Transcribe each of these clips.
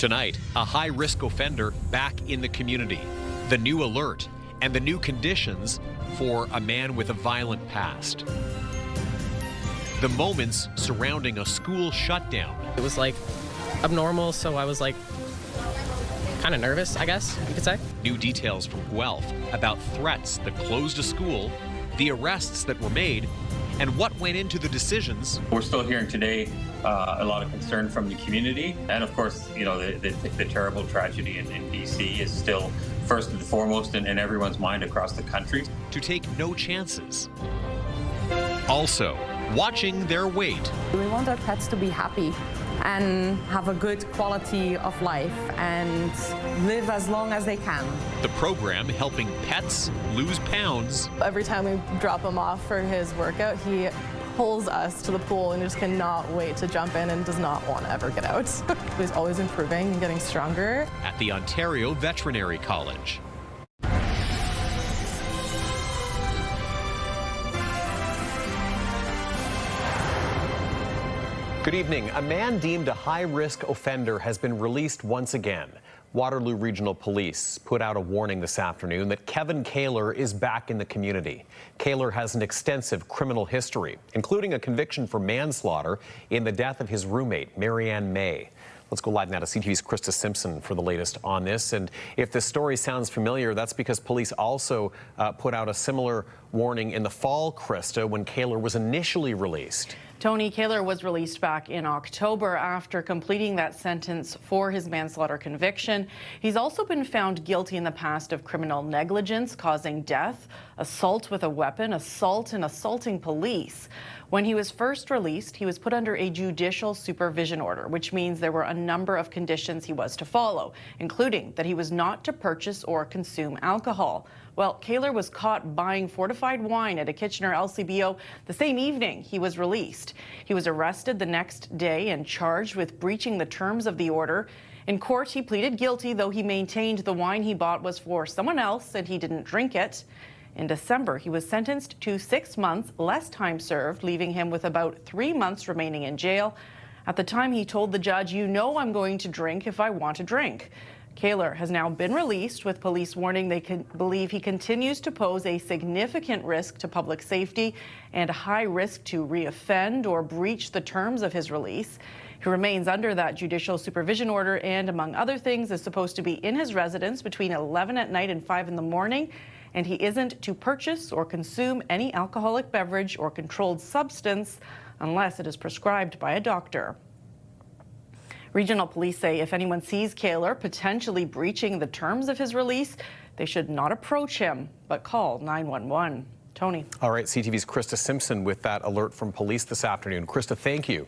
Tonight, a high-risk offender back in the community, the new alert, and the new conditions for a man with a violent past. The moments surrounding a school shutdown. It was like abnormal, so I was like kind of nervous, I guess you could say. New details from Guelph about threats that closed a school, the arrests that were made, and what went into the decisions. We're still hearing today a lot of concern from the community, and of course, you know, the terrible tragedy in BC is still first and foremost in everyone's mind across the country. To take no chances. Also, watching their weight. We want our pets to be happy and have a good quality of life and live as long as they can. The program helping pets lose pounds. Every time we drop him off for his workout, he pulls us to the pool and just cannot wait to jump in and does not want to ever get out. He's always improving and getting stronger. At the Ontario Veterinary College. Good evening. A man deemed a high-risk offender has been released once again. Waterloo Regional Police put out a warning this afternoon that Kevin Kaler is back in the community. Kaler has an extensive criminal history, including a conviction for manslaughter in the death of his roommate, Marianne May. Let's go live now to CTV's Krista Simpson for the latest on this. And if this story sounds familiar, that's because police also put out a similar warning in the fall, Krista, when Kaler was initially released. Tony Kaler was released back in October after completing that sentence for his manslaughter conviction. He's also been found guilty in the past of criminal negligence, causing death, assault with a weapon, assault, and assaulting police. When he was first released, he was put under a judicial supervision order, which means there were a number of conditions he was to follow, including that he was not to purchase or consume alcohol. Well, Kaler was caught buying fortified wine at a Kitchener LCBO the same evening he was released. He was arrested the next day and charged with breaching the terms of the order. In court, he pleaded guilty, though he maintained the wine he bought was for someone else and he didn't drink it. In December, he was sentenced to 6 months, less time served, leaving him with about 3 months remaining in jail. At the time, he told the judge, "You know I'm going to drink if I want to drink." Kaler has now been released, with police warning they believe he continues to pose a significant risk to public safety and a high risk to reoffend or breach the terms of his release. He remains under that judicial supervision order and, among other things, is supposed to be in his residence between 11 at night and 5 in the morning, and he isn't to purchase or consume any alcoholic beverage or controlled substance unless it is prescribed by a doctor. Regional police say if anyone sees Kaler potentially breaching the terms of his release, they should not approach him, but call 911. Tony. All right, CTV's Krista Simpson with that alert from police this afternoon. Krista, thank you.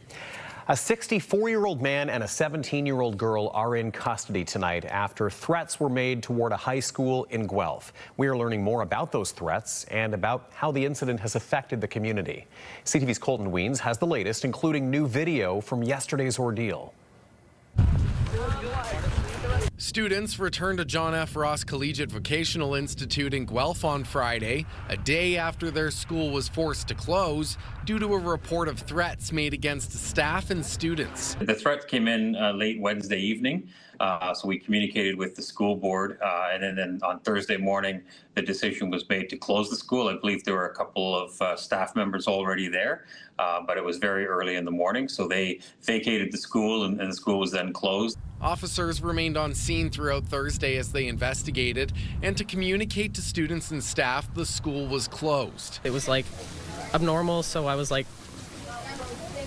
A 64-year-old man and a 17-year-old girl are in custody tonight after threats were made toward a high school in Guelph. We are learning more about those threats and about how the incident has affected the community. CTV's Colton Weens has the latest, including new video from yesterday's ordeal. Students returned to John F. Ross Collegiate Vocational Institute in Guelph on Friday, a day after their school was forced to close due to a report of threats made against staff and students. The threats came in late Wednesday evening, so we communicated with the school board, and then on Thursday morning, the decision was made to close the school. I believe there were a couple of staff members already there, but it was very early in the morning, so they vacated the school and the school was then closed. Officers remained on scene throughout Thursday as they investigated, and to communicate to students and staff, the school was closed. It was like abnormal, so I was like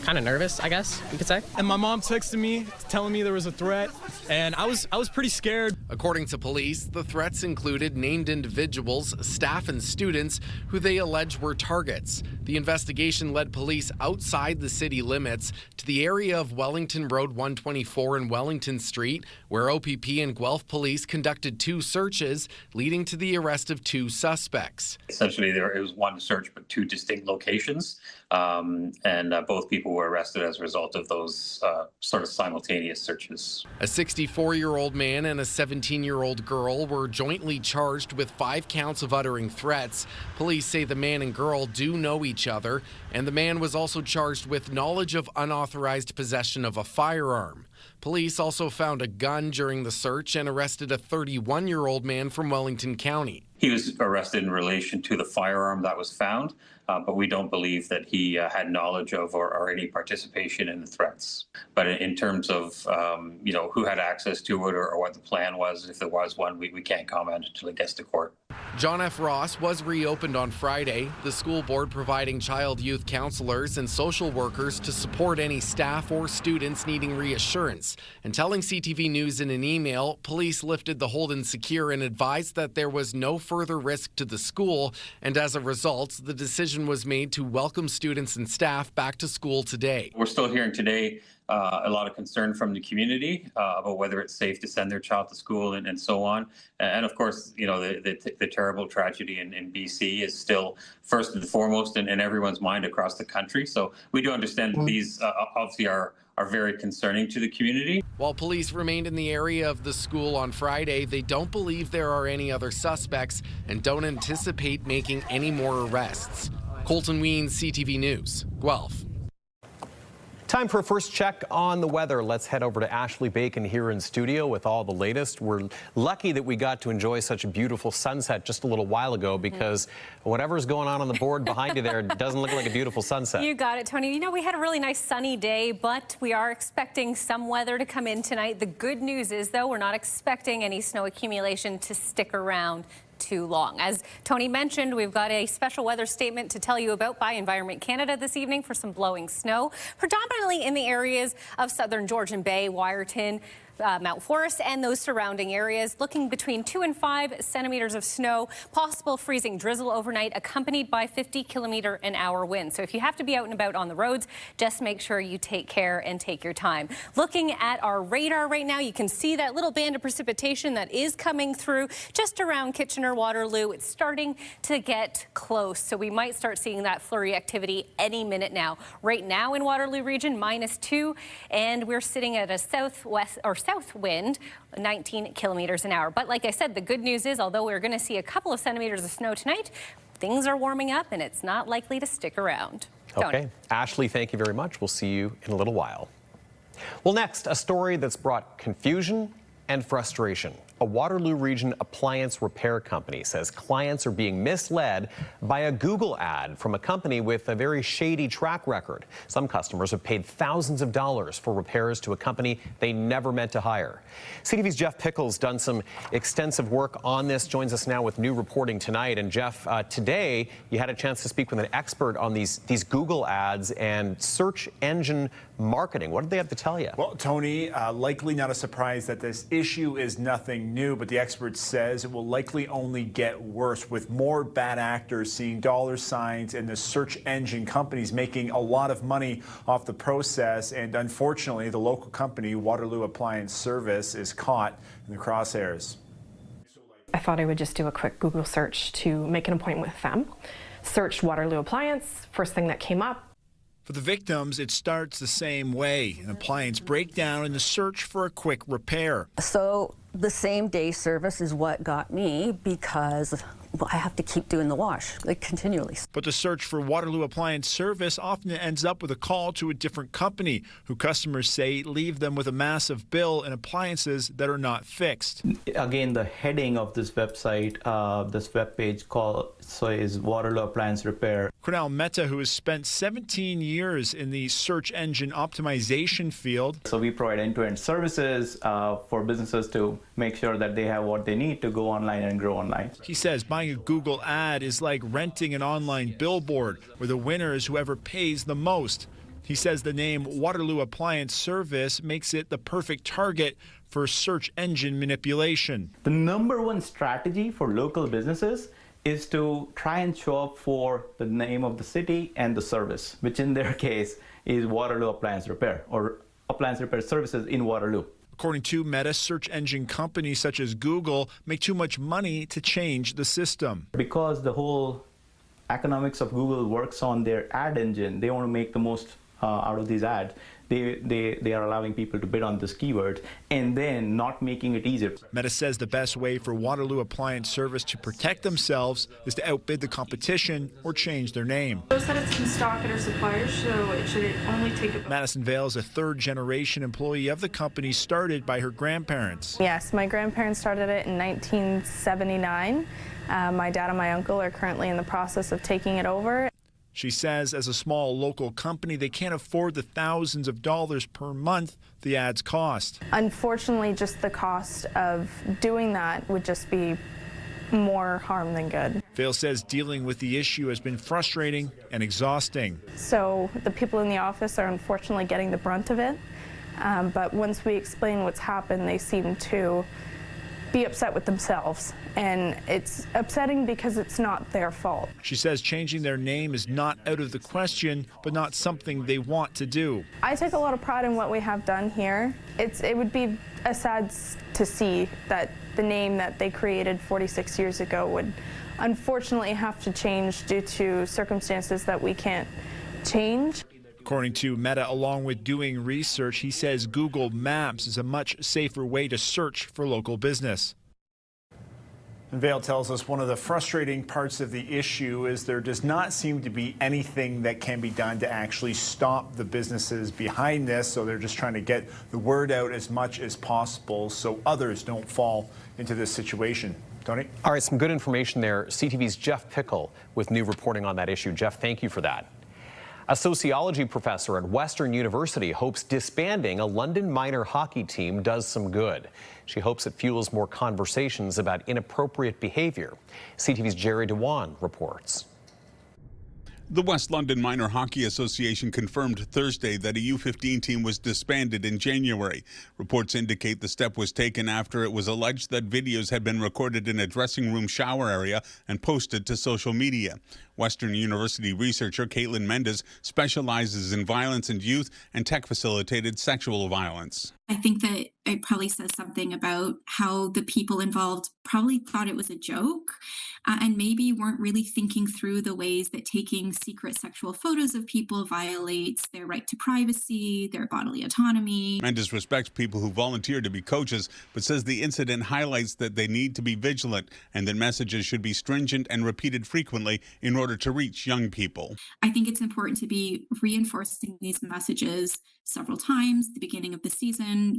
kind of nervous, I guess you could say. And my mom texted me telling me there was a threat, and I was pretty scared. According to police, the threats included named individuals, staff and students who they allege were targets. The investigation led police outside the city limits to the area of Wellington Road 124 and Wellington Street, where OPP and Guelph police conducted 2 searches, leading to the arrest of 2 suspects. Essentially, it was one search, but 2 distinct locations, and both people were arrested as a result of those sort of simultaneous searches. A 64-year-old man and a 17 17-year-old girl were jointly charged with 5 counts of uttering threats. Police say the man and girl do know each other, and the man was also charged with knowledge of unauthorized possession of a firearm. Police also found a gun during the search and arrested a 31-year-old man from Wellington County. He was arrested in relation to the firearm that was found, but we don't believe that he had knowledge of or any participation in the threats. But in terms of who had access to it or what the plan was, if there was one, we can't comment until it gets to court. John F. Ross was reopened on Friday, the school board providing child youth counselors and social workers to support any staff or students needing reassurance. And telling CTV News in an email, police lifted the hold and secure and advised that there was no further risk to the school, and as a result, the decision was made to welcome students and staff back to school today. We're still hearing today a lot of concern from the community about whether it's safe to send their child to school and so on. And of course, the terrible tragedy in BC is still first and foremost in everyone's mind across the country. So we do understand that these obviously are very concerning to the community. While police remained in the area of the school on Friday, they don't believe there are any other suspects and don't anticipate making any more arrests. Colton Weens, CTV News, Guelph. Time for a first check on the weather. Let's head over to Ashley Bacon here in studio with all the latest. We're lucky that we got to enjoy such a beautiful sunset just a little while ago, because whatever's going on the board behind you there doesn't look like a beautiful sunset. You got it, Tony. You know, we had a really nice sunny day, but we are expecting some weather to come in tonight. The good news is, though, we're not expecting any snow accumulation to stick around too long. As Tony mentioned, we've got a special weather statement to tell you about by Environment Canada this evening for some blowing snow, predominantly in the areas of southern Georgian Bay, Wyerton, Mount Forest, and those surrounding areas. Looking between 2 and 5 centimeters of snow, possible freezing drizzle overnight, accompanied by 50-kilometer-an-hour winds. So if you have to be out and about on the roads, just make sure you take care and take your time. Looking at our radar right now, you can see that little band of precipitation that is coming through just around Kitchener, Waterloo. It's starting to get close, so we might start seeing that flurry activity any minute now. Right now in Waterloo region, -2, and we're sitting at a southwest or south wind, 19 kilometers an hour. But like I said, the good news is, although we're going to see a couple of centimeters of snow tonight, things are warming up and it's not likely to stick around. Okay. Tony. Ashley, thank you very much. We'll see you in a little while. Well, next, a story that's brought confusion and frustration. A Waterloo Region appliance repair company says clients are being misled by a Google ad from a company with a very shady track record. Some customers have paid thousands of dollars for repairs to a company they never meant to hire. CTV's Jeff Pickles done some extensive work on this, joins us now with new reporting tonight. And Jeff, today you had a chance to speak with an expert on these Google ads and search engine marketing. What did they have to tell you? Well, Tony, likely not a surprise that this issue is nothing new, but the expert says it will likely only get worse, with more bad actors seeing dollar signs and the search engine companies making a lot of money off the process. And unfortunately, the local company, Waterloo Appliance Service, is caught in the crosshairs. I thought I would just do a quick Google search to make an appointment with them. Searched Waterloo Appliance, first thing that came up. For the victims, it starts the same way: an appliance breakdown and the search for a quick repair. So the same day service is what got me, because I have to keep doing the wash, like, continually. But the search for Waterloo Appliance Service often ends up with a call to a different company, who customers say leave them with a massive bill and appliances that are not fixed. Again, the heading of this website, this webpage is Waterloo Appliance Repair. Kunal Mehta, who has spent 17 years in the search engine optimization field. So we provide end-to-end services for businesses to make sure that they have what they need to go online and grow online. He says buying a Google ad is like renting an online billboard, where the winner is whoever pays the most. He says the name Waterloo Appliance Service makes it the perfect target for search engine manipulation. The number one strategy for local businesses is to try and show up for the name of the city and the service, which in their case is Waterloo Appliance Repair, or Appliance Repair Services in Waterloo. According to Meta, search engine companies such as Google make too much money to change the system. Because the whole economics of Google works on their ad engine, they want to make the most out of these ads. they are allowing people to bid on this keyword and then not making it easier. Meta says the best way for Waterloo Appliance Service to protect themselves is to outbid the competition or change their name. Those that it's in stock at our suppliers, so it should only take about... Madison Vale is a third-generation employee of the company, started by her grandparents. Yes, my grandparents started it in 1979. My dad and my uncle are currently in the process of taking it over. She says as a small local company, they can't afford the thousands of dollars per month the ads cost. Unfortunately, just the cost of doing that would just be more harm than good. Vale says dealing with the issue has been frustrating and exhausting. So the people in the office are unfortunately getting the brunt of it. But once we explain what's happened, they seem to be upset with themselves. And it's upsetting because it's not their fault. She says changing their name is not out of the question, but not something they want to do. I take a lot of pride in what we have done here. It would be sad to see that the name that they created 46 years ago would unfortunately have to change due to circumstances that we can't change. According to Meta, along with doing research, he says Google Maps is a much safer way to search for local business. And Vale tells us one of the frustrating parts of the issue is there does not seem to be anything that can be done to actually stop the businesses behind this. So they're just trying to get the word out as much as possible so others don't fall into this situation. Tony? All right, some good information there. CTV's Jeff Pickle with new reporting on that issue. Jeff, thank you for that. A sociology professor at Western University hopes disbanding a London minor hockey team does some good. She hopes it fuels more conversations about inappropriate behavior. CTV's Jerry Dewan reports. The West London Minor Hockey Association confirmed Thursday that a U15 team was disbanded in January. Reports indicate the step was taken after it was alleged that videos had been recorded in a dressing room shower area and posted to social media. Western University researcher Caitlin Mendes specializes in violence in youth and tech-facilitated sexual violence. I think that it probably says something about how the people involved probably thought it was a joke and maybe weren't really thinking through the ways that taking secret sexual photos of people violates their right to privacy, their bodily autonomy. Mendes respects people who volunteer to be coaches, but says the incident highlights that they need to be vigilant and that messages should be stringent and repeated frequently in order to reach young people. I think it's important to be reinforcing these messages several times at the beginning of the season,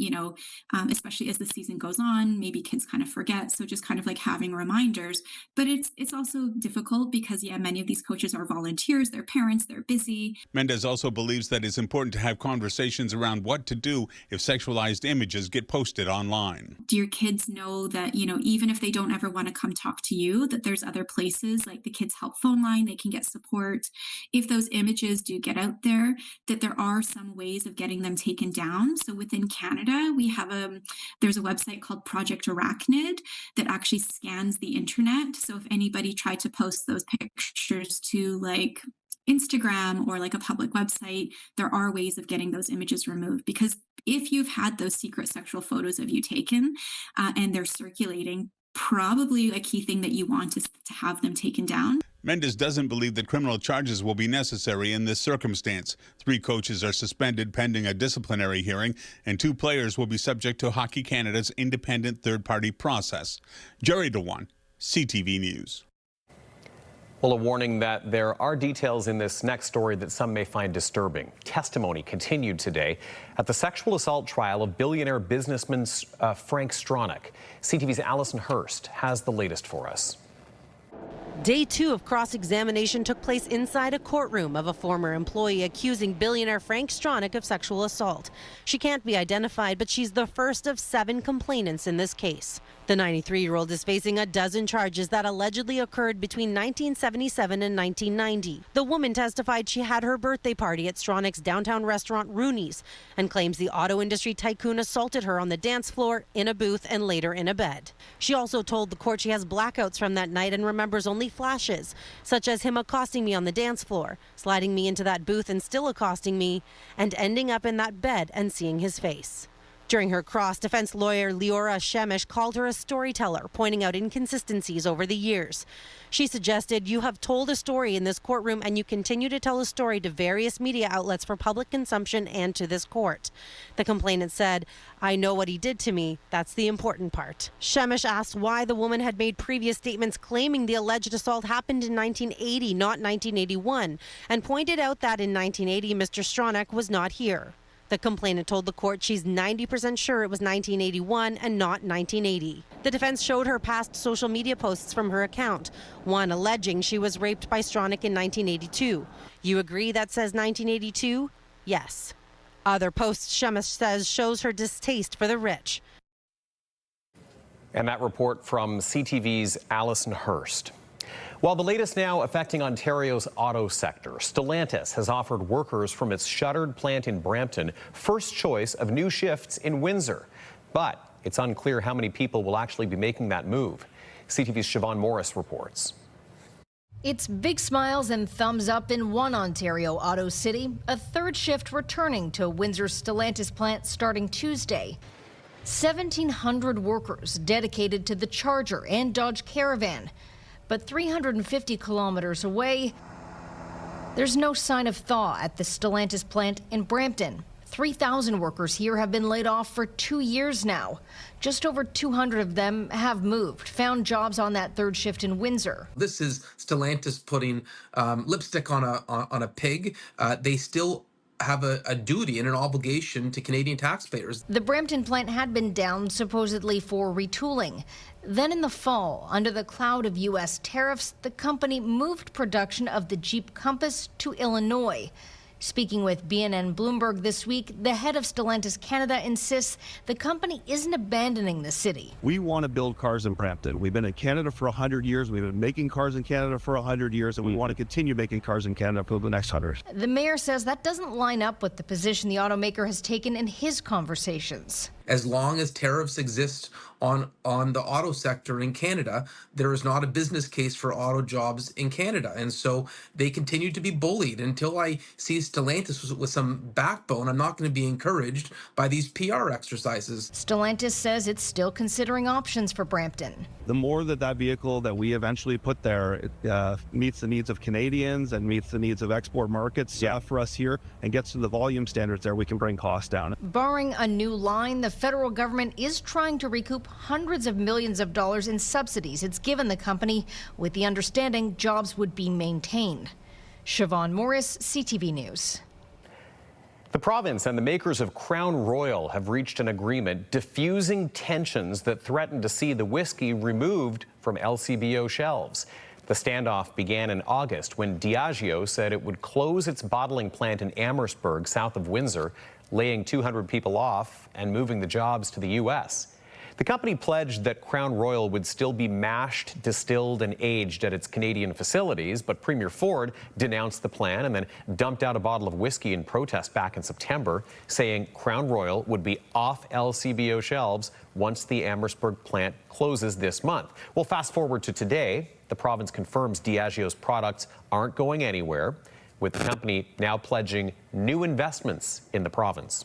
especially as the season goes on. Maybe kids kind of forget, so just kind of like having reminders. But it's also difficult because, many of these coaches are volunteers, they're parents, they're busy. Mendes also believes that it's important to have conversations around what to do if sexualized images get posted online. Do your kids know that, even if they don't ever want to come talk to you, that there's other places like the Kids Help phone line, they can get support. If those images do get out there, that there are some ways of getting them taken down. So within Canada, we have there's a website called Project Arachnid that actually scans the internet. So if anybody tried to post those pictures to like Instagram or like a public website, there are ways of getting those images removed, because if you've had those secret sexual photos of you taken and they're circulating, probably a key thing that you want is to have them taken down. Mendes doesn't believe that criminal charges will be necessary in this circumstance. 3 coaches are suspended pending a disciplinary hearing, and 2 players will be subject to Hockey Canada's independent third-party process. Jerry Dewan, CTV News. Well, a warning that there are details in this next story that some may find disturbing. Testimony continued today at the sexual assault trial of billionaire businessman Frank Stronach. CTV's Allison Hurst has the latest for us. Day 2 of cross-examination took place inside a courtroom of a former employee accusing billionaire Frank Stronach of sexual assault. She can't be identified, but she's the first of 7 complainants in this case. The 93-year-old is facing a dozen charges that allegedly occurred between 1977 and 1990. The woman testified she had her birthday party at Stronach's downtown restaurant Rooney's and claims the auto industry tycoon assaulted her on the dance floor, in a booth, and later in a bed. She also told the court she has blackouts from that night and remembers only flashes, such as him accosting me on the dance floor, sliding me into that booth and still accosting me, and ending up in that bed and seeing his face. During her cross, defense lawyer Leora Shemesh called her a storyteller, pointing out inconsistencies over the years. She suggested, you have told a story in this courtroom and you continue to tell a story to various media outlets for public consumption and to this court. The complainant said, I know what he did to me. That's the important part. Shemesh asked why the woman had made previous statements claiming the alleged assault happened in 1980, not 1981, and pointed out that in 1980, Mr. Stronach was not here. The complainant told the court she's 90% sure it was 1981 and not 1980. The defense showed her past social media posts from her account, one alleging she was raped by Stronach in 1982. You agree that says 1982? Yes. Other posts, Shemesh says, shows her distaste for the rich. And that report from CTV's Alison Hurst. While the latest now affecting Ontario's auto sector, Stellantis has offered workers from its shuttered plant in Brampton first choice of new shifts in Windsor. But it's unclear how many people will actually be making that move. CTV's Siobhan Morris reports. It's big smiles and thumbs up in one Ontario auto city, a third shift returning to Windsor's Stellantis plant starting Tuesday. 1,700 workers dedicated to the Charger and Dodge Caravan. But 350 kilometers away, there's no sign of thaw at the Stellantis plant in Brampton. 3,000 workers here have been laid off for 2 years now. Just over 200 of them have moved, found jobs on that third shift in Windsor. This is Stellantis putting lipstick on a pig. They still have a duty and an obligation to Canadian taxpayers. The Brampton plant had been down supposedly for retooling. Then in the fall, under the cloud of U.S. tariffs, the company moved production of the Jeep Compass to Illinois. Speaking with BNN Bloomberg this week, the head of Stellantis Canada insists the company isn't abandoning the city. We want to build cars in Brampton. We've been in Canada for 100 years. We've been making cars in Canada for 100 years, and we want to continue making cars in Canada for the next 100. The mayor says that doesn't line up with the position the automaker has taken in his conversations. As long as tariffs exist on the auto sector in Canada, there is not a business case for auto jobs in Canada. And so they continue to be bullied. Until I see Stellantis with some backbone, I'm not going to be encouraged by these PR exercises. Stellantis says it's still considering options for Brampton. The more that vehicle that we eventually put there meets the needs of Canadians and meets the needs of export markets for us here and gets to the volume standards there, we can bring costs down. Barring a new line, the federal government is trying to recoup hundreds of millions of dollars in subsidies it's given the company, with the understanding jobs would be maintained. Siobhan Morris, CTV News. The province and the makers of Crown Royal have reached an agreement diffusing tensions that threaten to see the whiskey removed from LCBO shelves. The standoff began in August when Diageo said it would close its bottling plant in Amherstburg, south of Windsor, laying 200 people off and moving the jobs to the U.S. The company pledged that Crown Royal would still be mashed, distilled, and aged at its Canadian facilities, but Premier Ford denounced the plan and then dumped out a bottle of whiskey in protest back in September, saying Crown Royal would be off LCBO shelves once the Amherstburg plant closes this month. Well, fast forward to today, the province confirms Diageo's products aren't going anywhere, with the company now pledging new investments in the province.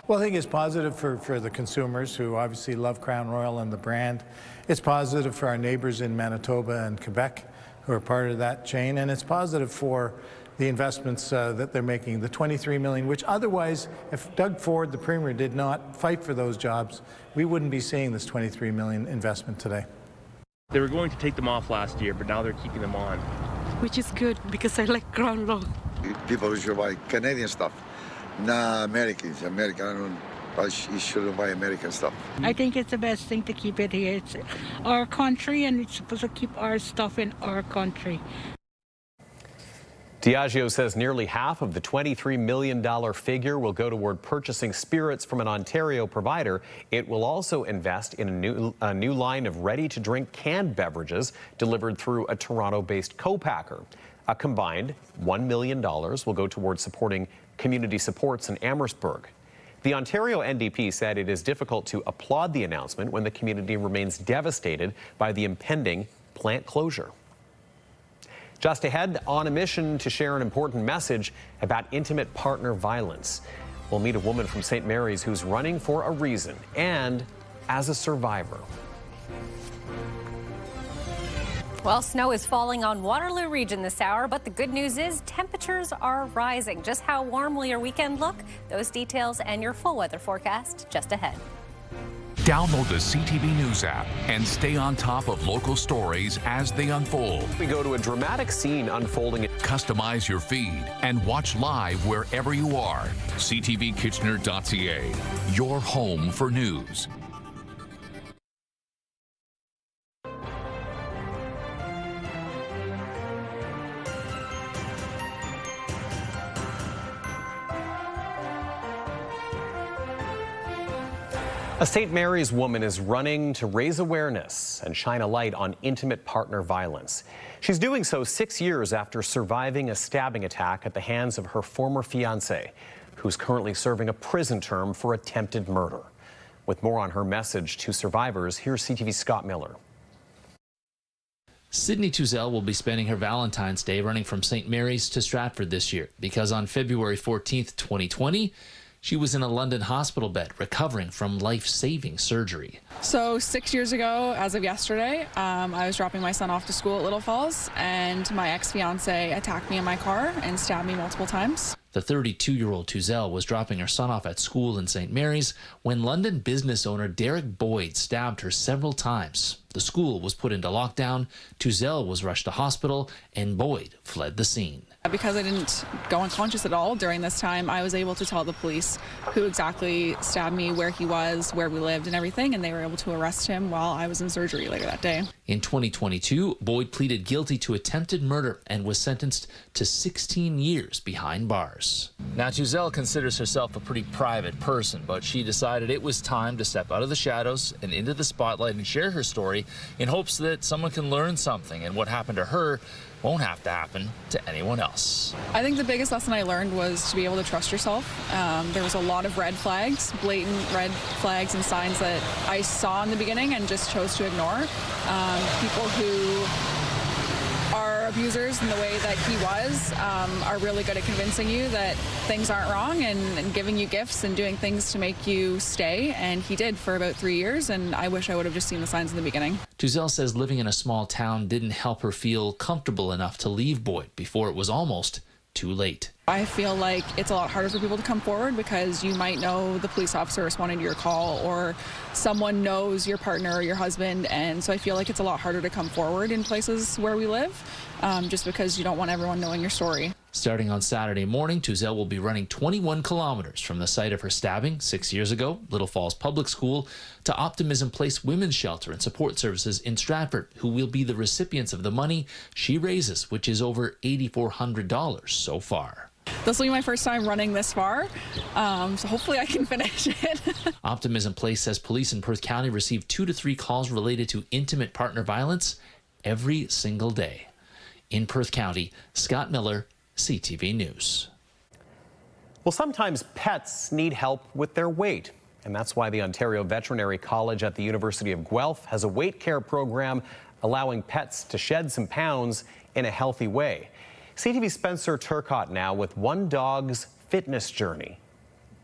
Well, I think it's positive for the consumers who obviously love Crown Royal and the brand. It's positive for our neighbors in Manitoba and Quebec who are part of that chain. And it's positive for the investments that they're making, the $23 million, which otherwise, if Doug Ford, the Premier, did not fight for those jobs, we wouldn't be seeing this $23 million investment today. They were going to take them off last year, but now they're keeping them on. Which is good because I like Crown Royal. People should buy Canadian stuff. Nah, Americans. You shouldn't buy American stuff. I think it's the best thing to keep it here. It's our country, and it's supposed to keep our stuff in our country. Diageo says nearly half of the $23 million figure will go toward purchasing spirits from an Ontario provider. It will also invest in a new line of ready-to-drink canned beverages delivered through a Toronto-based co-packer. A combined $1 million will go towards supporting community supports in Amherstburg. The Ontario NDP said it is difficult to applaud the announcement when the community remains devastated by the impending plant closure. Just ahead, on a mission to share an important message about intimate partner violence. We'll meet a woman from St. Mary's who's running for a reason and as a survivor. Well, snow is falling on Waterloo region this hour, but the good news is temperatures are rising. Just how warm will your weekend look? Those details and your full weather forecast just ahead. Download the CTV News app and stay on top of local stories as they unfold. We go to a dramatic scene unfolding. Customize your feed and watch live wherever you are. CTVKitchener.ca, your home for news. A St. Mary's woman is running to raise awareness and shine a light on intimate partner violence. She's doing so 6 years after surviving a stabbing attack at the hands of her former fiancé, who's currently serving a prison term for attempted murder. With more on her message to survivors, here's CTV's Scott Miller. Sydney Tuzel will be spending her Valentine's Day running from St. Mary's to Stratford this year because on February 14th, 2020, she was in a London hospital bed recovering from life-saving surgery. So 6 years ago, as of yesterday, I was dropping my son off to school at Little Falls, and my ex-fiance attacked me in my car and stabbed me multiple times. The 32-year-old Tuzel was dropping her son off at school in St. Mary's when London business owner Derek Boyd stabbed her several times. The school was put into lockdown, Tuzel was rushed to hospital, and Boyd fled the scene. Because I didn't go unconscious at all during this time, I was able to tell the police who exactly stabbed me, where he was, where we lived and everything, and they were able to arrest him while I was in surgery later that day. In 2022, Boyd pleaded guilty to attempted murder and was sentenced to 16 years behind bars. Now, Tuzel considers herself a pretty private person, but she decided it was time to step out of the shadows and into the spotlight and share her story in hopes that someone can learn something, and what happened to her won't have to happen to anyone else. I think the biggest lesson I learned was to be able to trust yourself. There was a lot of red flags, blatant red flags and signs that I saw in the beginning and just chose to ignore. People who are abusers in the way that he was are really good at convincing you that things aren't wrong and giving you gifts and doing things to make you stay, and he did for about 3 years, and I wish I would have just seen the signs in the beginning. Tuzel says living in a small town didn't help her feel comfortable enough to leave Boyd before it was almost too late. I feel like it's a lot harder for people to come forward because you might know the police officer responding to your call or someone knows your partner or your husband, and so I feel like it's a lot harder to come forward in places where we live just because you don't want everyone knowing your story. Starting on Saturday morning, Tuzel will be running 21 kilometers from the site of her stabbing 6 years ago, Little Falls Public School, to Optimism Place Women's Shelter and Support Services in Stratford, who will be the recipients of the money she raises, which is over $8,400 so far. This will be my first time running this far, so hopefully I can finish it. Optimism Place says police in Perth County receive 2 to 3 calls related to intimate partner violence every single day. In Perth County, Scott Miller, CTV News. Well, sometimes pets need help with their weight, and that's why the Ontario Veterinary College at the University of Guelph has a weight care program allowing pets to shed some pounds in a healthy way. CTV's Spencer Turcott now with one dog's fitness journey.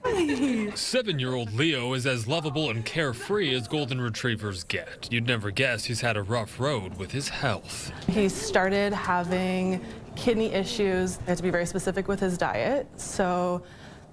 7-year-old Leo is as lovable and carefree as golden retrievers get. You'd never guess he's had a rough road with his health. He started having kidney issues. He had to be very specific with his diet. So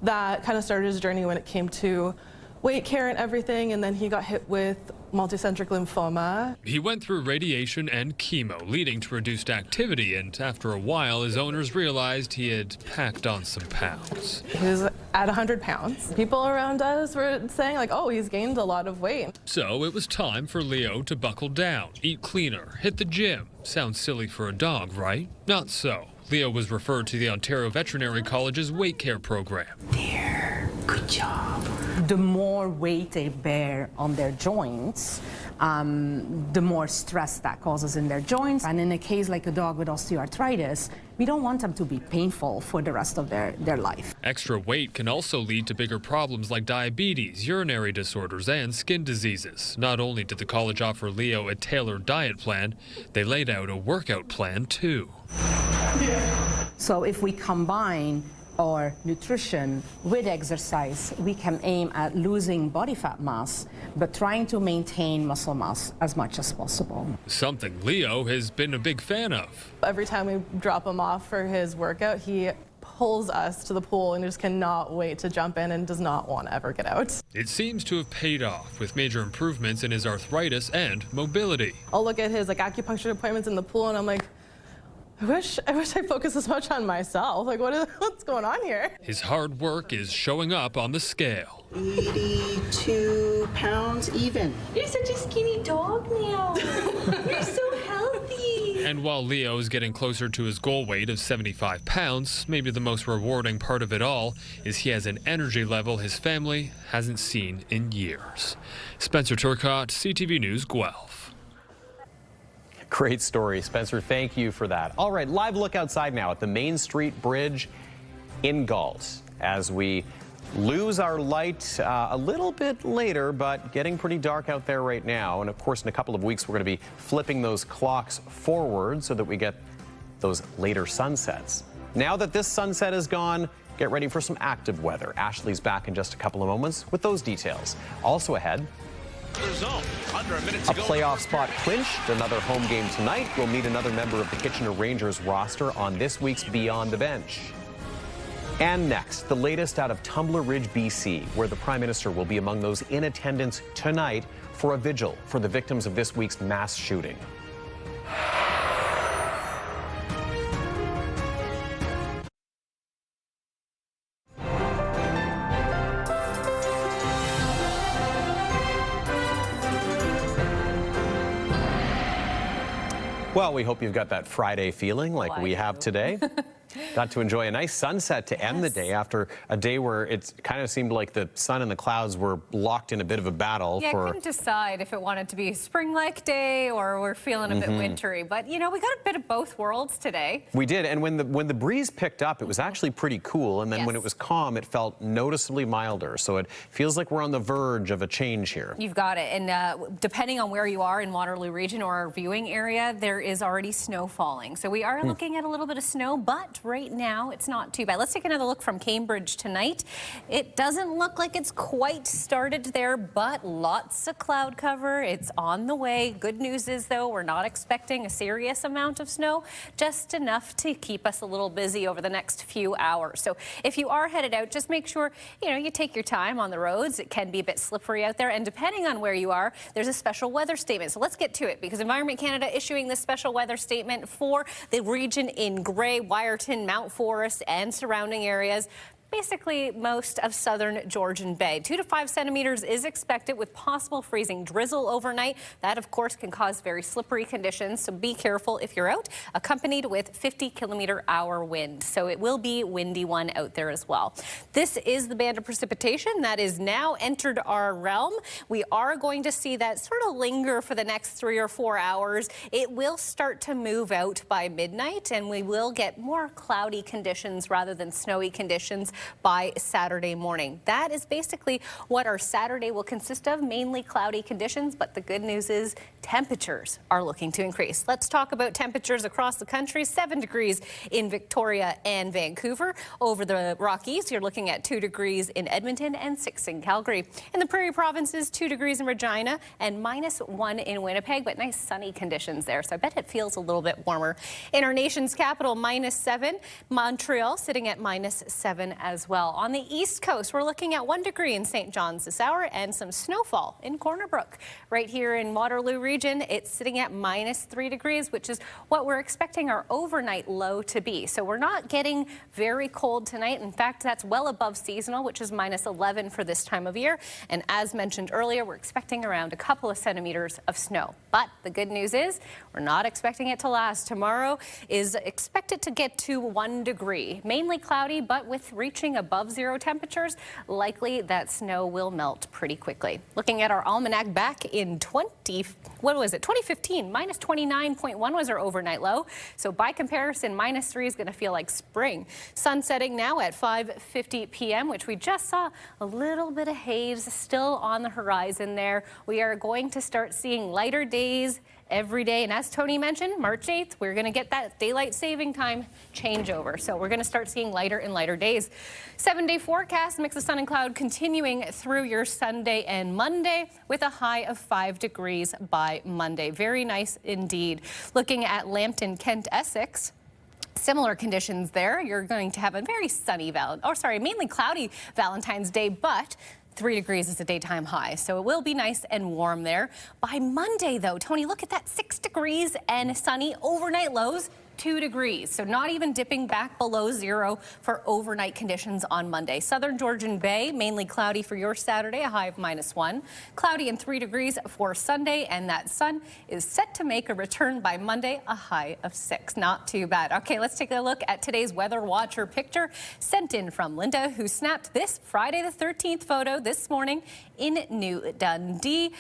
that kind of started his journey when it came to weight care and everything, and then he got hit with multicentric lymphoma. He went through radiation and chemo, leading to reduced activity, and after a while, his owners realized he had packed on some pounds. He was at 100 pounds. People around us were saying like, oh, he's gained a lot of weight. So it was time for Leo to buckle down, eat cleaner, hit the gym. Sounds silly for a dog, right? Not so. Leo was referred to the Ontario Veterinary College's weight care program. There, good job. The more weight they bear on their joints, the more stress that causes in their joints. And in a case like a dog with osteoarthritis, we don't want them to be painful for the rest of their life. Extra weight can also lead to bigger problems like diabetes, urinary disorders, and skin diseases. Not only did the college offer Leo a tailored diet plan, they laid out a workout plan too. So if we combine or nutrition with exercise, we can aim at losing body fat mass, but trying to maintain muscle mass as much as possible. Something Leo has been a big fan of. Every time we drop him off for his workout, he pulls us to the pool and just cannot wait to jump in and does not want to ever get out. It seems to have paid off with major improvements in his arthritis and mobility. I'll look at his acupuncture appointments in the pool and I'm like, I wish I focused as much on myself. Like, what's going on here? His hard work is showing up on the scale. 82 pounds even. You're such a skinny dog now. You're so healthy. And while Leo is getting closer to his goal weight of 75 pounds, maybe the most rewarding part of it all is he has an energy level his family hasn't seen in years. Spencer Turcotte, CTV News, Guelph. Great story, Spencer. Thank you for that. All right, live look outside now at the Main Street Bridge in Galt as we lose our light a little bit later, but getting pretty dark out there right now. And of course, in a couple of weeks, we're going to be flipping those clocks forward so that we get those later sunsets. Now that this sunset is gone, get ready for some active weather. Ashley's back in just a couple of moments with those details. Also ahead, a playoff spot clinched, another home game tonight. We'll meet another member of the Kitchener Rangers roster on this week's Beyond the Bench. And next, the latest out of Tumbler Ridge, BC, where the Prime Minister will be among those in attendance tonight for a vigil for the victims of this week's mass shooting. Well, we hope you've got that Friday feeling like we have today. Got to enjoy a nice sunset to end the day after a day where it kind of seemed like the sun and the clouds were locked in a bit of a battle. I couldn't decide if it wanted to be a spring-like day or we're feeling a bit wintry. But, you know, we got a bit of both worlds today. We did. And when the breeze picked up, it was actually pretty cool. And then when it was calm, it felt noticeably milder. So it feels like we're on the verge of a change here. You've got it. And depending on where you are in Waterloo Region or our viewing area, there is already snow falling. So we are looking at a little bit of snow, but right now it's not too bad. Let's take another look from Cambridge tonight. It doesn't look like it's quite started there, but lots of cloud cover. It's on the way. Good news is, though, we're not expecting a serious amount of snow, just enough to keep us a little busy over the next few hours. So if you are headed out, just make sure, you take your time on the roads. It can be a bit slippery out there. And depending on where you are, there's a special weather statement. So let's get to it, because Environment Canada issuing this special weather statement for the region in Grey, Wyerton, Mount Forest and surrounding areas. Basically most of southern Georgian Bay. 2 to 5 centimeters is expected with possible freezing drizzle overnight. That, of course, can cause very slippery conditions, so be careful if you're out, accompanied with 50-kilometer-hour wind. So it will be windy one out there as well. This is the band of precipitation that is now entered our realm. We are going to see that sort of linger for the next 3 or 4 hours. It will start to move out by midnight, and we will get more cloudy conditions rather than snowy conditions by Saturday morning. That is basically what our Saturday will consist of, mainly cloudy conditions, but the good news is temperatures are looking to increase. Let's talk about temperatures across the country. 7 degrees in Victoria and Vancouver. Over the Rockies, you're looking at 2 degrees in Edmonton and 6 in Calgary. In the Prairie Provinces, 2 degrees in Regina and -1 in Winnipeg, but nice sunny conditions there, so I bet it feels a little bit warmer. In our nation's capital, -7. Montreal sitting at -7 as well. On the East Coast, we're looking at 1 degree in St. John's this hour and some snowfall in Corner Brook. Right here in Waterloo Region, it's sitting at -3 degrees, which is what we're expecting our overnight low to be. So we're not getting very cold tonight. In fact, that's well above seasonal, which is -11 for this time of year. And as mentioned earlier, we're expecting around a couple of centimeters of snow. But the good news is we're not expecting it to last. Tomorrow is expected to get to 1 degree, mainly cloudy, but with reaching above 0 temperatures, likely that snow will melt pretty quickly. Looking at our almanac back in 2015, -29.1 was our overnight low. So by comparison, -3 is going to feel like spring. Sun setting now at 5:50 p.m., which we just saw a little bit of haze still on the horizon there. We are going to start seeing lighter days every day. And as Tony mentioned, March 8th, we're going to get that daylight saving time changeover. So we're going to start seeing lighter and lighter days. 7-day forecast, mix of sun and cloud continuing through your Sunday and Monday with a high of 5 degrees by Monday. Very nice indeed. Looking at Lambton, Kent, Essex. Similar conditions there. You're going to have a very sunny, mainly cloudy Valentine's Day, but 3 degrees is a daytime high, so it will be nice and warm there. By Monday, though, Tony, look at that, 6 degrees and sunny. Overnight lows, 2 degrees, so not even dipping back below 0 for overnight conditions on Monday. Southern Georgian Bay, mainly cloudy for your Saturday, a high of -1. Cloudy and 3 degrees for Sunday, and that sun is set to make a return by Monday, a high of 6. Not too bad. Okay, let's take a look at today's Weather Watcher picture sent in from Linda, who snapped this Friday the 13th photo this morning in New Dundee.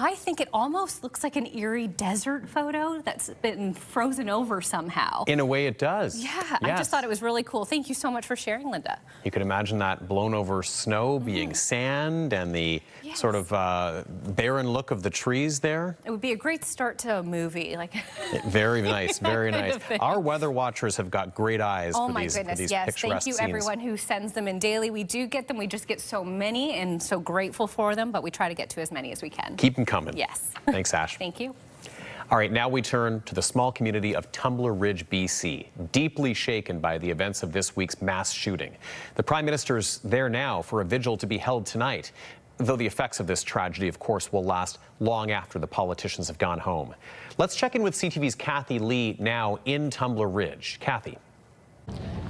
I think it almost looks like an Erie desert photo that's been frozen over somehow. In a way, it does. Yeah, yes. I just thought it was really cool. Thank you so much for sharing, Linda. You could imagine that blown over snow being sand and the sort of barren look of the trees there. It would be a great start to a movie. Very nice, very nice. Our weather watchers have got great eyes for these yes. picturesque Thank you, scenes. everyone who sends them in daily. We do get them. We just get so many and so grateful for them, but we try to get to as many as we can. Keep them coming. Yes. Thanks, Ash. Thank you. All right, now we turn to the small community of Tumbler Ridge, BC, deeply shaken by the events of this week's mass shooting. The Prime Minister's there now for a vigil to be held tonight, though the effects of this tragedy, of course, will last long after the politicians have gone home. Let's check in with CTV's Kathy Lee now in Tumbler Ridge. Kathy.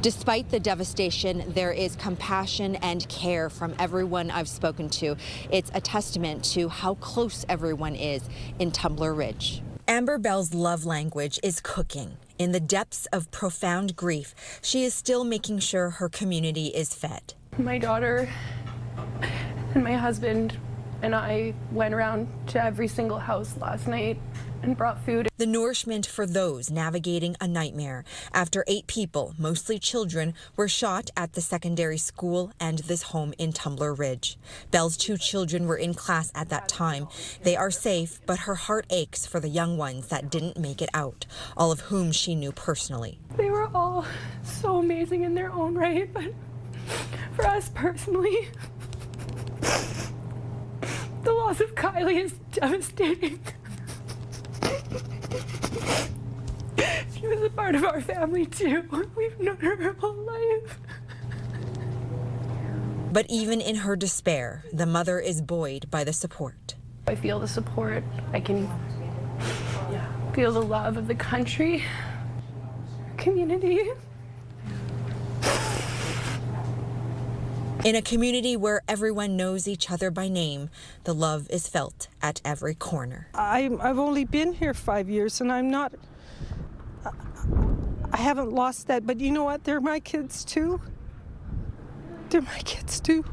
Despite the devastation, there is compassion and care from everyone I've spoken to. It's a testament to how close everyone is in Tumbler Ridge. Amber Bell's love language is cooking. In the depths of profound grief, she is still making sure her community is fed. My daughter and my husband and I went around to every single house last night and brought food. The nourishment for those navigating a nightmare after 8 people, mostly children, were shot at the secondary school and this home in Tumbler Ridge. Bell's 2 children were in class at that time. They are safe, but her heart aches for the young ones that didn't make it out, all of whom she knew personally. They were all so amazing in their own right, but for us personally, the loss of Kylie is devastating. She was a part of our family too. We've known her her whole life. But even in her despair, the mother is buoyed by the support. I feel the support. I can feel the love of the country, community. In a community where everyone knows each other by name, the love is felt at every corner. I've only been here 5 years, and I haven't lost that, but you know what? They're my kids too. They're my kids too.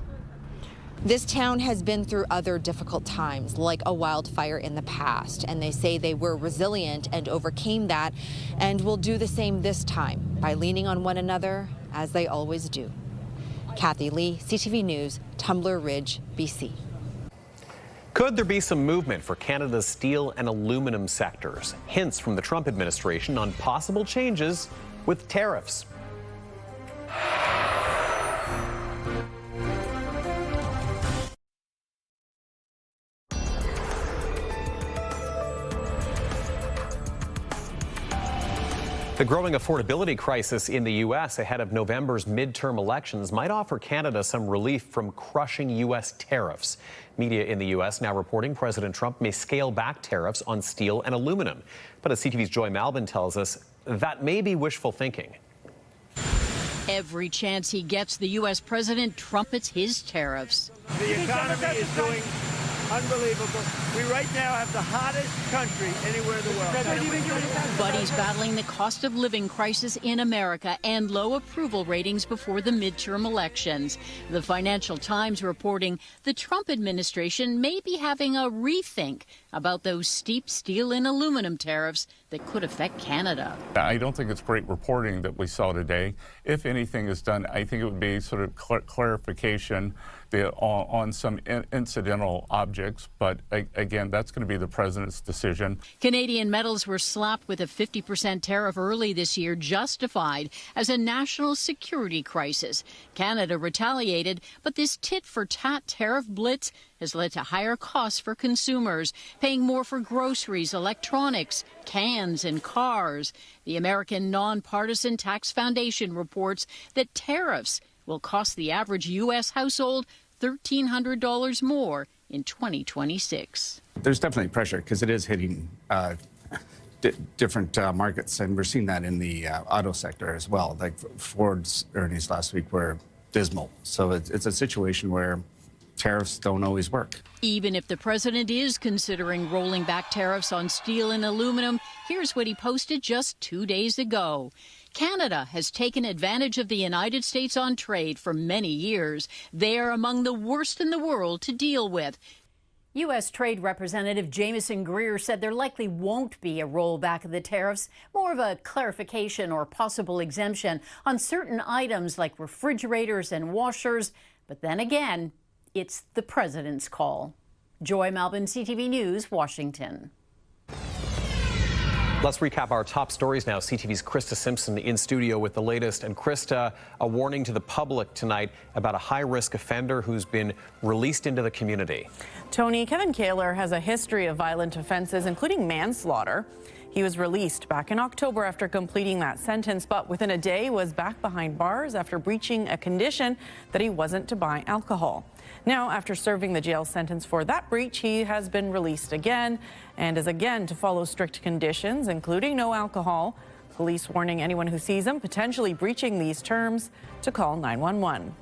This town has been through other difficult times, like a wildfire in the past, and they say they were resilient and overcame that, and will do the same this time by leaning on one another, as they always do. Kathy Lee, CTV News, Tumbler Ridge, BC. Could there be some movement for Canada's steel and aluminum sectors? Hints from the Trump administration on possible changes with tariffs. The growing affordability crisis in the U.S. ahead of November's midterm elections might offer Canada some relief from crushing U.S. tariffs. Media in the U.S. now reporting President Trump may scale back tariffs on steel and aluminum. But as CTV's Joy Malvin tells us, that may be wishful thinking. Every chance he gets, the U.S. president trumpets his tariffs. The economy is doing unbelievable. We right now have the hottest country anywhere in the world. But he's battling the cost of living crisis in America and low approval ratings before the midterm elections. The Financial Times reporting the Trump administration may be having a rethink about those steep steel and aluminum tariffs that could affect Canada. I don't think it's great reporting that we saw today. If anything is done, I think it would be sort of clarification. on some incidental objects, but again, that's going to be the president's decision. Canadian metals were slapped with a 50% tariff early this year, justified as a national security crisis. Canada retaliated, but this tit-for-tat tariff blitz has led to higher costs for consumers, paying more for groceries, electronics, cans, and cars. The American Nonpartisan Tax Foundation reports that tariffs will cost the average U.S. household $1,300 more in 2026. There's definitely pressure because it is hitting different markets, and we're seeing that in the auto sector as well. Like Ford's earnings last week were dismal. So it's a situation where tariffs don't always work. Even if the president is considering rolling back tariffs on steel and aluminum, here's what he posted just 2 days ago. Canada has taken advantage of the United States on trade for many years. They are among the worst in the world to deal with. U.S. Trade Representative Jamieson Greer said there likely won't be a rollback of the tariffs, more of a clarification or possible exemption on certain items like refrigerators and washers. But then again, it's the president's call. Joy Malbon, CTV News, Washington. Let's recap our top stories now. CTV's Krista Simpson in studio with the latest. And Krista, a warning to the public tonight about a high-risk offender who's been released into the community. Tony, Kevin Kaler has a history of violent offenses, including manslaughter. He was released back in October after completing that sentence, but within a day was back behind bars after breaching a condition that he wasn't to buy alcohol. Now, after serving the jail sentence for that breach, he has been released again and is again to follow strict conditions, including no alcohol. Police warning anyone who sees him potentially breaching these terms to call 911.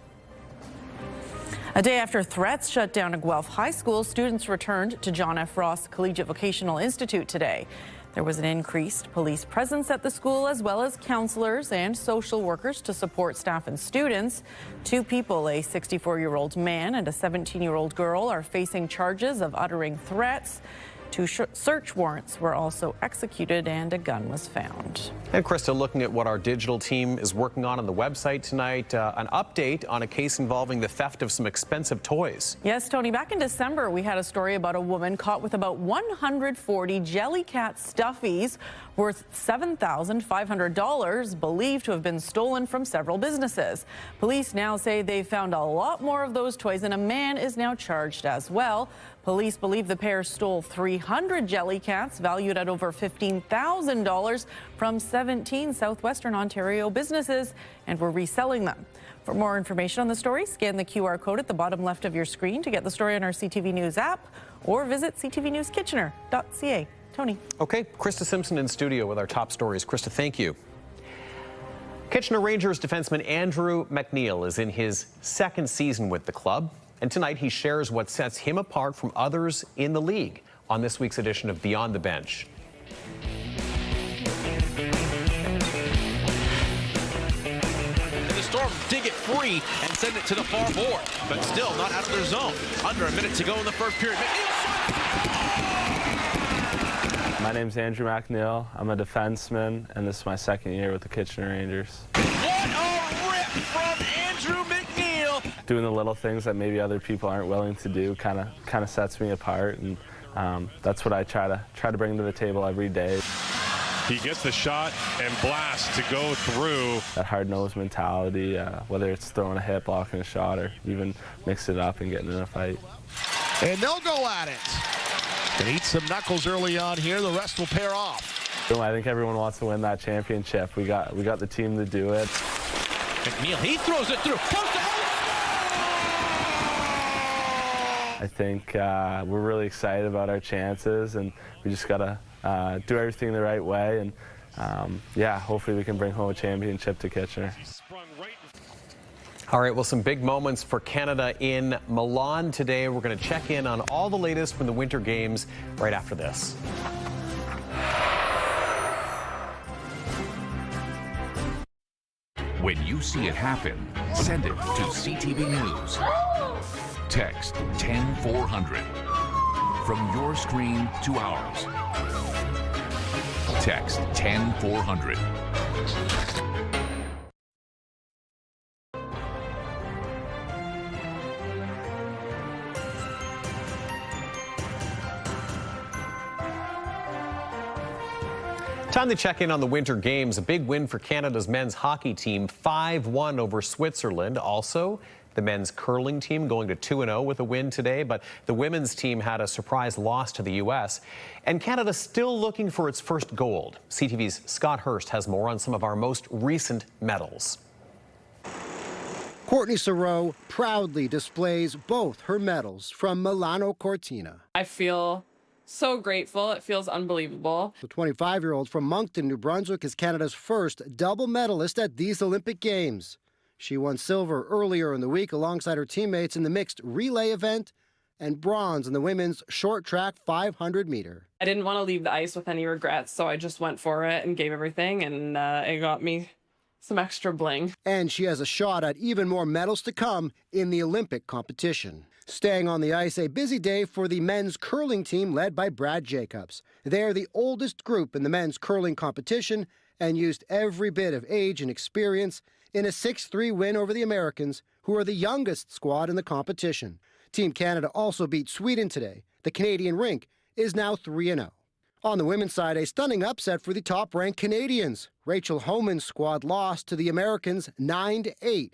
A day after threats shut down a Guelph high school, students returned to John F. Ross Collegiate Vocational Institute today. There was an increased police presence at the school, as well as counselors and social workers to support staff and students. 2 people, a 64-year-old man and a 17-year-old girl, are facing charges of uttering threats. 2 search warrants were also executed and a gun was found. And Krista, looking at what our digital team is working on the website tonight, an update on a case involving the theft of some expensive toys. Yes, Tony, back in December, we had a story about a woman caught with about 140 Jellycat stuffies worth $7,500, believed to have been stolen from several businesses. Police now say they found a lot more of those toys, and a man is now charged as well. Police believe the pair stole 300 Jellycats valued at over $15,000 from 17 southwestern Ontario businesses and were reselling them. For more information on the story, scan the QR code at the bottom left of your screen to get the story on our CTV News app, or visit ctvnewskitchener.ca. Tony. Okay, Krista Simpson in studio with our top stories. Krista, thank you. Kitchener Rangers defenseman Andrew McNeil is in his 2nd season with the club, and tonight he shares what sets him apart from others in the league on this week's edition of Beyond the Bench. The Storm dig it free and send it to the far board, but still not out of their zone. Under a minute to go in the first period. My name's Andrew McNeil. I'm a defenseman, and this is my 2nd year with the Kitchener Rangers. What a rip from Andrew McNeil! Doing the little things that maybe other people aren't willing to do kind of sets me apart, and that's what I try to bring to the table every day. He gets the shot and blasts to go through. That hard-nosed mentality, whether it's throwing a hit, blocking a shot, or even mixing it up and getting in a fight. And they'll go at it. And eat some knuckles early on here. The rest will pair off. I think everyone wants to win that championship. We got the team to do it. McNeil, he throws it through. I think we're really excited about our chances, and we just got to do everything the right way. And yeah, hopefully we can bring home a championship to Kitchener. All right, well, some big moments for Canada in Milan today. We're going to check in on all the latest from the Winter Games right after this. When you see it happen, send it to CTV News. Text 10400. From your screen to ours. Text 10400. Time to check in on the Winter Games. A big win for Canada's men's hockey team, 5-1 over Switzerland. Also, the men's curling team going to 2-0 with a win today, but the women's team had a surprise loss to the U.S. And Canada still looking for its first gold. CTV's Scott Hurst has more on some of our most recent medals. Courtney Saroux proudly displays both her medals from Milano Cortina. I feel so grateful. It feels unbelievable. The 25-year-old from Moncton, New Brunswick, is Canada's first double medalist at these Olympic Games. She won silver earlier in the week alongside her teammates in the mixed relay event and bronze in the women's short track 500-meter. I didn't want to leave the ice with any regrets, so I just went for it and gave everything, and it got me some extra bling. And she has a shot at even more medals to come in the Olympic competition. Staying on the ice, a busy day for the men's curling team led by Brad Jacobs. They are the oldest group in the men's curling competition and used every bit of age and experience in a 6-3 win over the Americans, who are the youngest squad in the competition. Team Canada also beat Sweden today. The Canadian rink is now 3-0. On the women's side, a stunning upset for the top-ranked Canadians. Rachel Homan's squad lost to the Americans 9-8.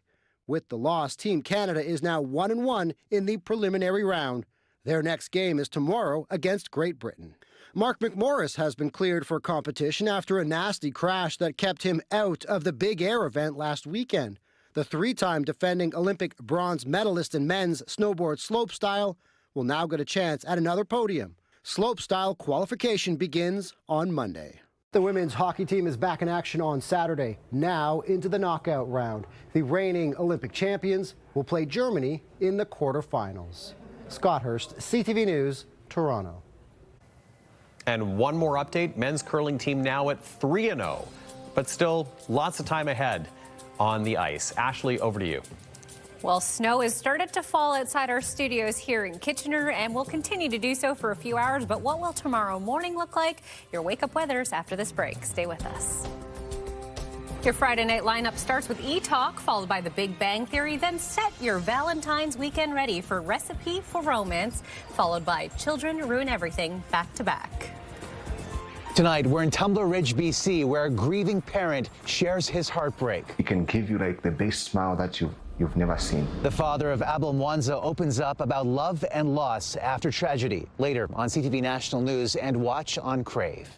With the loss, Team Canada is now 1-1 in the preliminary round. Their next game is tomorrow against Great Britain. Mark McMorris has been cleared for competition after a nasty crash that kept him out of the big air event last weekend. The three-time defending Olympic bronze medalist in men's snowboard slopestyle will now get a chance at another podium. Slopestyle qualification begins on Monday. The women's hockey team is back in action on Saturday, now into the knockout round. The reigning Olympic champions will play Germany in the quarterfinals. Scott Hurst, CTV News, Toronto. And one more update, men's curling team now at 3-0, but still lots of time ahead on the ice. Ashley, over to you. Well, snow has started to fall outside our studios here in Kitchener and will continue to do so for a few hours. But what will tomorrow morning look like? Your wake-up weathers after this break. Stay with us. Your Friday night lineup starts with E-Talk, followed by The Big Bang Theory. Then set your Valentine's weekend ready for Recipe for Romance, followed by Children Ruin Everything, back to back. Tonight, we're in Tumbler Ridge, BC, where a grieving parent shares his heartbreak. It can give you like the best smile that you've never seen. The father of Abel Mwanza opens up about love and loss after tragedy. Later on CTV National News and watch on Crave.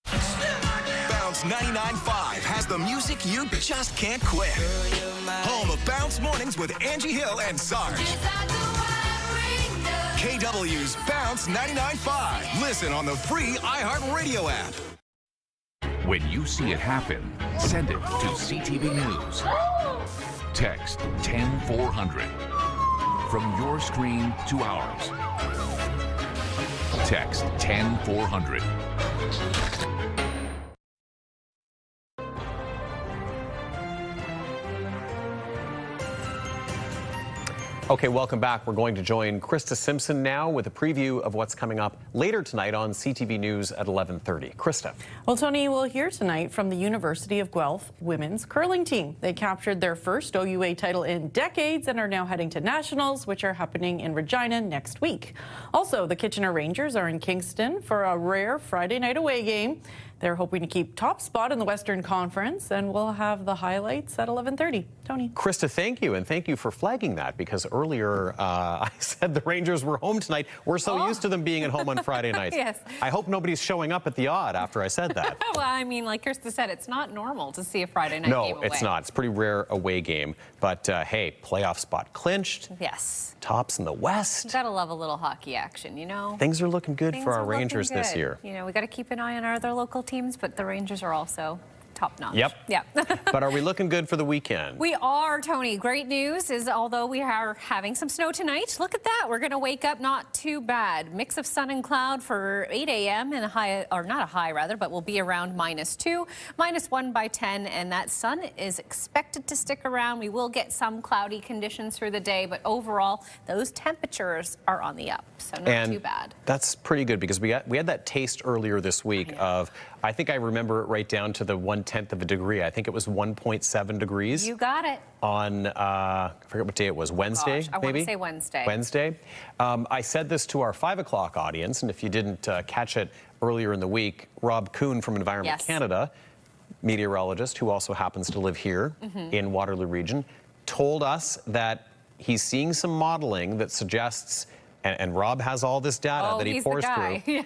Bounce 99.5 has the music you just can't quit. Home of Bounce Mornings with Angie Hill and Sarge. KW's Bounce 99.5. Listen on the free iHeartRadio app. When you see it happen, send it to CTV News. Text 10400. From your screen to ours. Text 10400. Okay, welcome back. We're going to join Krista Simpson now with a preview of what's coming up later tonight on CTV News at 11:30. Krista. Well, Tony, we'll hear tonight from the University of Guelph women's curling team. They captured their first OUA title in decades and are now heading to nationals, which are happening in Regina next week. Also, the Kitchener Rangers are in Kingston for a rare Friday night away game. They're hoping to keep top spot in the Western Conference, and we'll have the highlights at 11:30. Tony. Krista, thank you, and thank you for flagging that, because earlier I said the Rangers were home tonight. We're so used to them being at home on Friday nights. Yes. I hope nobody's showing up at the odd after I said that. Well, I mean, like Krista said, it's not normal to see a Friday night game away. No, it's not. It's a pretty rare away game. But, hey, playoff spot clinched. Yes. Tops in the West. You gotta love a little hockey action, you know? Things are looking good Things for our are looking Rangers this good. year. You know, we got to keep an eye on our other local teams, but the Rangers are also top-notch. Yep. Yeah. But are we looking good for the weekend? We are, Tony. Great news is, although we are having some snow tonight, look at that. We're going to wake up not too bad. Mix of sun and cloud for 8 a.m. and a high, or not a high rather, but we'll be around -2, -1 by 10, and that sun is expected to stick around. We will get some cloudy conditions through the day, but overall, those temperatures are on the up, so not too bad. That's pretty good, because we had that taste earlier this week of, I think I remember it right down to the 1 1/10 of a degree. I think it was 1.7 degrees. You got it. On, I forget what day it was, Wednesday, I want maybe? to say Wednesday. Wednesday. I said this to our 5 o'clock audience, and if you didn't catch it earlier in the week, Rob Kuhn from Environment Canada, meteorologist who also happens to live here in Waterloo Region, told us that he's seeing some modeling that suggests, and Rob has all this data that he pours through,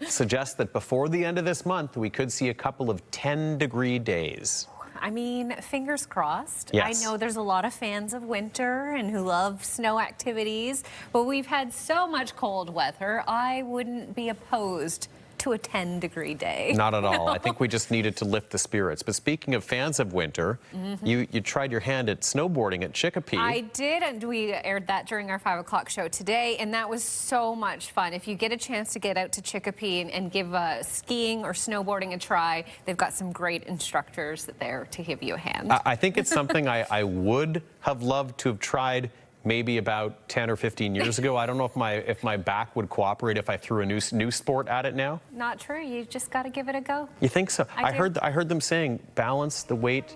suggests that before the end of this month, we could see a couple of 10-degree days. I mean, fingers crossed. Yes. I know there's a lot of fans of winter and who love snow activities, but we've had so much cold weather, I wouldn't be opposed to a 10-degree day. Not at all. I think we just needed to lift the spirits. But speaking of fans of winter, you tried your hand at snowboarding at Chicopee. I did, and we aired that during our 5 o'clock show today, and that was so much fun. If you get a chance to get out to Chicopee and give skiing or snowboarding a try, they've got some great instructors there to give you a hand. I think it's something I would have loved to have tried maybe about 10 or 15 years ago. I don't know if my back would cooperate if I threw a new sport at it now. Not true. You just got to give it a go. You think so? I heard them saying balance the weight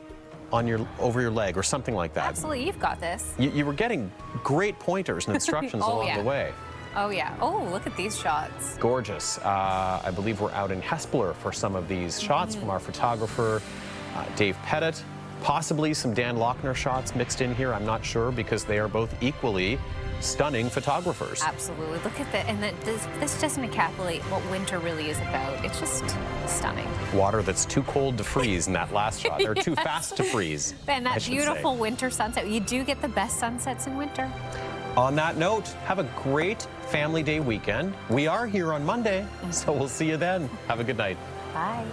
on over your leg or something like that. Absolutely, you've got this. You were getting great pointers and instructions along the way. Oh yeah. Oh, look at these shots. Gorgeous. I believe we're out in Hespeler for some of these shots from our photographer, Dave Pettit. Possibly some Dan Lochner shots mixed in here. I'm not sure, because they are both equally stunning photographers. Absolutely. Look at that. And this doesn't encapsulate what winter really is about. It's just stunning. Water that's too cold to freeze in that last shot. Or too fast to freeze. And that beautiful winter sunset. You do get the best sunsets in winter. On that note, have a great Family Day weekend. We are here on Monday, so we'll see you then. Have a good night. Bye.